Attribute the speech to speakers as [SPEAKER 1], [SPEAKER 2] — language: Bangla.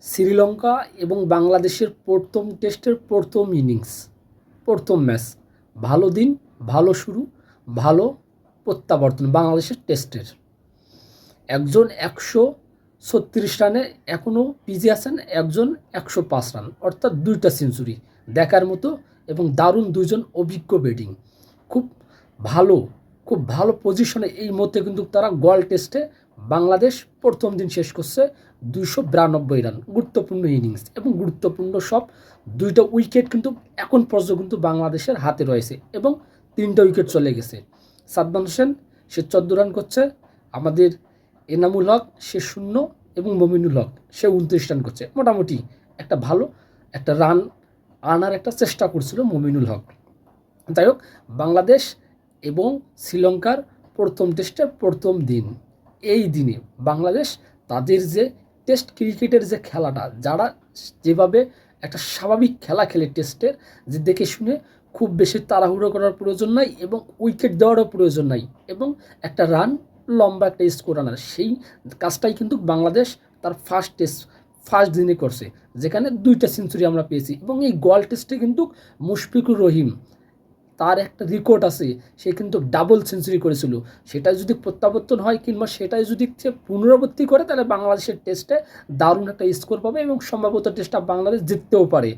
[SPEAKER 1] শ্রীলঙ্কা এবং বাংলাদেশের প্রথম টেস্টের প্রথম ইনিংস, প্রথম ম্যাচ। ভালো দিন, ভালো শুরু, ভালো প্রত্যাবর্তন বাংলাদেশের টেস্টের। একজন 136 রানে এখনও পিজে আছেন, একজন 105 রান, অর্থাৎ 2টা সেঞ্চুরি দেখার মতো এবং দারুণ দুজন অভিজ্ঞ ব্যাটিং। খুব ভালো খুব ভালো পজিশনে এই মুহূর্তে কিন্তু তারা গোয়াল টেস্টে বাংলাদেশ প্রথম দিন শেষ করছে 292 রান। গুরুত্বপূর্ণ ইনিংস এবং গুরুত্বপূর্ণ সব 2টা উইকেট কিন্তু এখন পর্যন্ত কিন্তু বাংলাদেশের হাতে রয়েছে এবং 3টা উইকেট চলে গেছে। সাদমান হোসেন সে 14 রান করছে, আমাদের এনামুল হক সে 0 এবং মমিনুল হক সে 29 রান করছে। মোটামুটি একটা ভালো একটা রান আনার একটা চেষ্টা করছিল মমিনুল হক। যাই হোক, বাংলাদেশ এবং শ্রীলঙ্কার প্রথম টেস্টের প্রথম দিন, এই দিনে বাংলাদেশ তাদের যে টেস্ট ক্রিকেটের যে খেলাটা, যারা যেভাবে একটা স্বাভাবিক খেলা খেলে টেস্টের, যে দেখে শুনে খুব বেশি তাড়াহুড়ো করার প্রয়োজন নাই এবং উইকেট দেওয়ারও প্রয়োজন নাই এবং একটা রান লম্বা একটা স্কোর আনার, সেই কাজটাই কিন্তু বাংলাদেশ তার ফার্স্ট দিনে করছে, যেখানে 2টা সেঞ্চুরি আমরা পেয়েছি। এবং এই গোয়াল টেস্টে কিন্তু মুশফিকুর রহিম, তার একটা রেকর্ড আছে, সে কিন্তু ডাবল সেঞ্চুরি করেছিল। সেটা যদি প্রত্যাবর্তন হয় কিংবা সেটাই যদি সে পুনরাবৃত্তি করে, তাহলে বাংলাদেশের টেস্টে দারুণ একটা স্কোর পাবে এবং সম্ভবত টেস্টটা বাংলাদেশ জিততেও পারে।